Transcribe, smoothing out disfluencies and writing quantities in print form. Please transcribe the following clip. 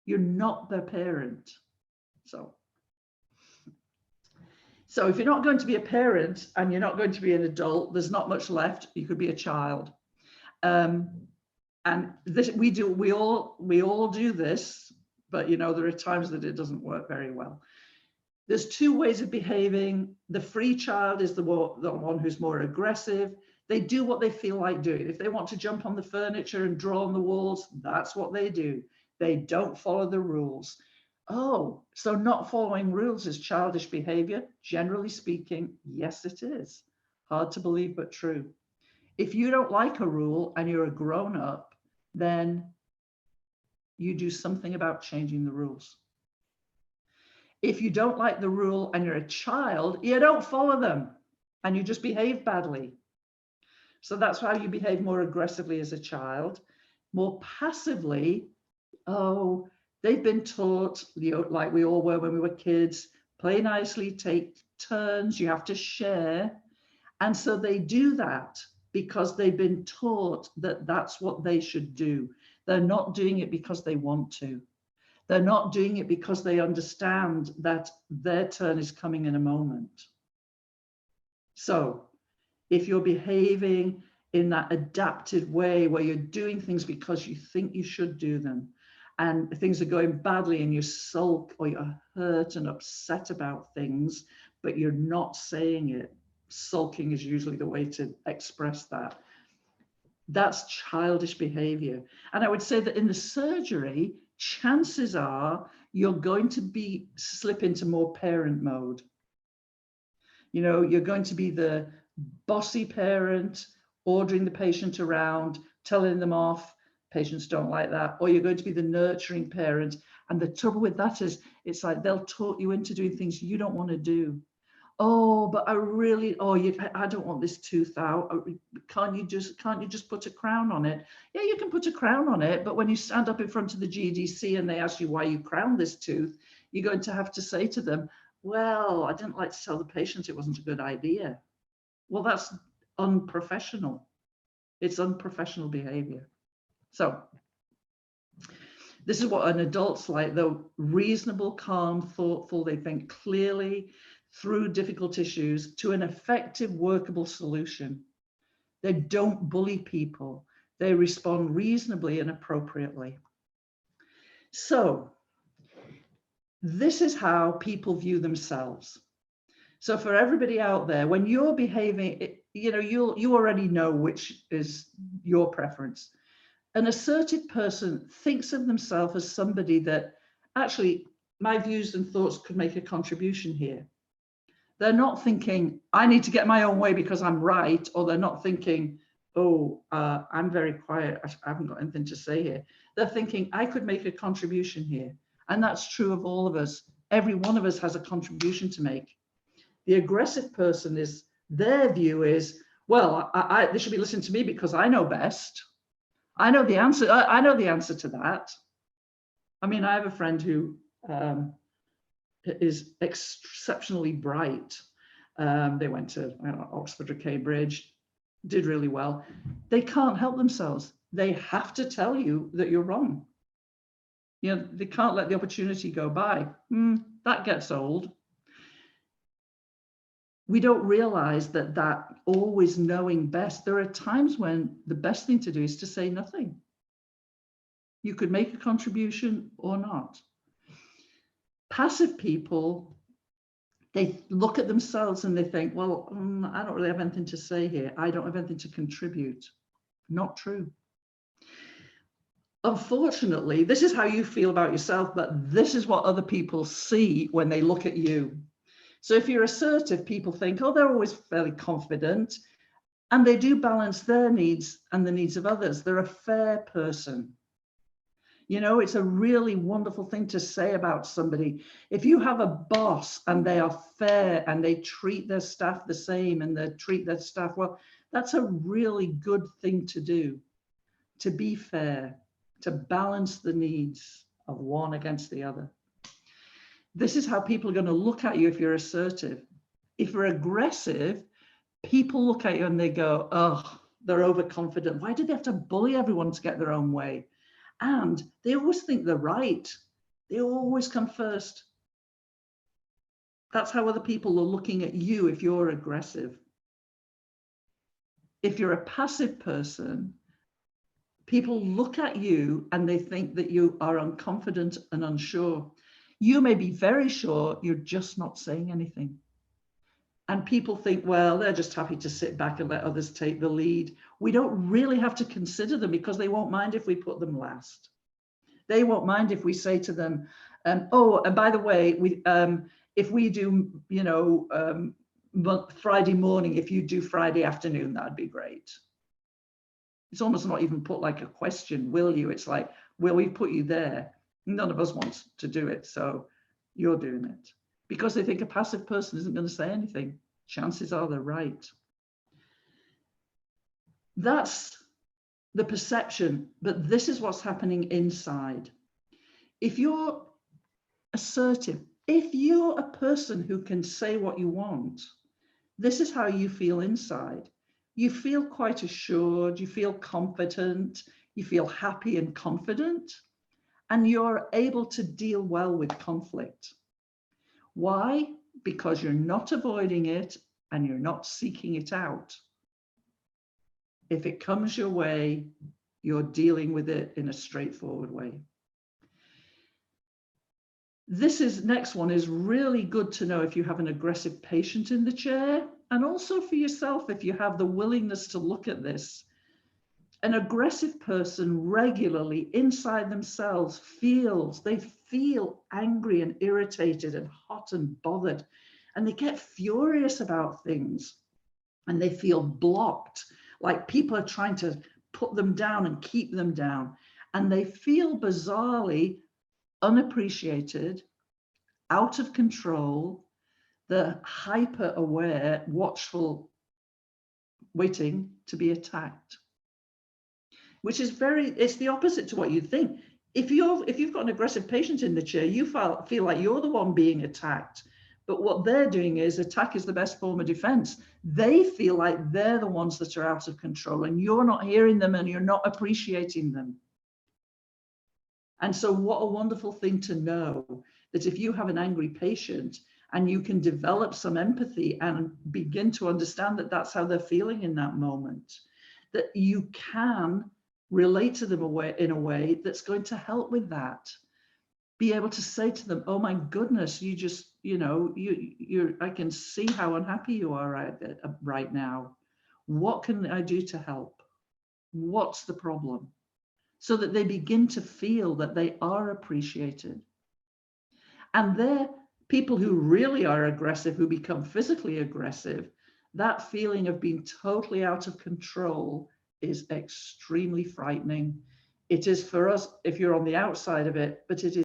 You're not their parent. So if you're not going to be a parent and you're not going to be an adult, there's not much left. You could be a child. And this, we all do this, but there are times that it doesn't work very well. There's two ways of behaving. The free child is the one who's more aggressive. They do what they feel like doing. If they want to jump on the furniture and draw on the walls, that's what they do. They don't follow the rules. Oh, so not following rules is childish behavior? Generally speaking, yes, it is. Hard to believe, but true. If you don't like a rule and you're a grown-up, then you do something about changing the rules. If you don't like the rule and you're a child, you don't follow them and you just behave badly. So that's how you behave more aggressively as a child. More passively, oh, they've been taught, like we all were when we were kids, play nicely, take turns, you have to share. And so they do that because they've been taught that that's what they should do. They're not doing it because they want to. They're not doing it because they understand that their turn is coming in a moment. So if you're behaving in that adapted way where you're doing things because you think you should do them, and things are going badly and you sulk or you're hurt and upset about things, but you're not saying it, sulking is usually the way to express that. That's childish behavior. And I would say that in the surgery, chances are you're going to slip into more parent mode. You're going to be the bossy parent, ordering the patient around, telling them off. Patients don't like that. Or you're going to be the nurturing parent. And the trouble with that is, it's like they'll talk you into doing things you don't want to do. Oh, but I don't want this tooth out. Can't you just put a crown on it? Yeah, you can put a crown on it, but when you stand up in front of the GDC and they ask you why you crowned this tooth, you're going to have to say to them, well, I didn't like to tell the patient it wasn't a good idea. Well, that's unprofessional. It's unprofessional behavior. So this is what an adult's like, though reasonable, calm, thoughtful, they think clearly through difficult issues to an effective, workable solution. They don't bully people. They respond reasonably and appropriately. So this is how people view themselves. So for everybody out there, when you're behaving, you already know which is your preference. An assertive person thinks of themselves as somebody that actually my views and thoughts could make a contribution here. They're not thinking, I need to get my own way because I'm right, or they're not thinking, oh, I'm very quiet, I haven't got anything to say here. They're thinking, I could make a contribution here. And that's true of all of us. Every one of us has a contribution to make. The aggressive person their view is, well, they should be listening to me because I know best. I know the answer. I know the answer to that. I mean, I have a friend who is exceptionally bright. They went to Oxford or Cambridge, did really well. They can't help themselves. They have to tell you that you're wrong. They can't let the opportunity go by. That gets old. We don't realize that always knowing best, there are times when the best thing to do is to say nothing. You could make a contribution or not. Passive people, they look at themselves and they think, well, I don't really have anything to say here. I don't have anything to contribute. Not true. Unfortunately, this is how you feel about yourself, but this is what other people see when they look at you. So if you're assertive, people think, oh, they're always fairly confident, and they do balance their needs and the needs of others. They're a fair person. It's a really wonderful thing to say about somebody. If you have a boss and they are fair and they treat their staff the same and they treat their staff well, that's a really good thing to do, to be fair, to balance the needs of one against the other. This is how people are going to look at you if you're assertive. If you're aggressive, people look at you and they go, oh, they're overconfident. Why do they have to bully everyone to get their own way? And they always think they're right. They always come first. That's how other people are looking at you if you're aggressive. If you're a passive person, people look at you and they think that you are unconfident and unsure. You may be very sure, you're just not saying anything. And people think, well, they're just happy to sit back and let others take the lead. We don't really have to consider them because they won't mind if we put them last. They won't mind if we say to them, oh, and by the way, if we do, Friday morning, if you do Friday afternoon, that'd be great. It's almost not even put like a question, will you? It's like, will we put you there? None of us wants to do it, so you're doing it. Because they think a passive person isn't going to say anything. Chances are they're right. That's the perception, but this is what's happening inside. If you're assertive, if you're a person who can say what you want, this is how you feel inside. You feel quite assured, you feel confident, you feel happy and confident, and you're able to deal well with conflict. Why? Because you're not avoiding it and you're not seeking it out. If it comes your way, you're dealing with it in a straightforward way. Next one is really good to know if you have an aggressive patient in the chair, and also for yourself if you have the willingness to look at this. An aggressive person regularly inside themselves they feel angry and irritated and hot and bothered, and they get furious about things, and they feel blocked, like people are trying to put them down and keep them down, and they feel bizarrely unappreciated, out of control. They're hyper aware, watchful, waiting to be attacked, which is it's the opposite to what you think. If you've got an aggressive patient in the chair, you feel like you're the one being attacked. But what they're doing is attack is the best form of defense. They feel like they're the ones that are out of control, and you're not hearing them and you're not appreciating them. And so what a wonderful thing to know, that if you have an angry patient and you can develop some empathy and begin to understand that that's how they're feeling in that moment, that you can relate to them in a way that's going to help with that. Be able to say to them, oh my goodness, you just, I can see how unhappy you are right now. What can I do to help? What's the problem? So that they begin to feel that they are appreciated. And they're people who really are aggressive, who become physically aggressive, that feeling of being totally out of control is extremely frightening. It is for us if you're on the outside of it, but it is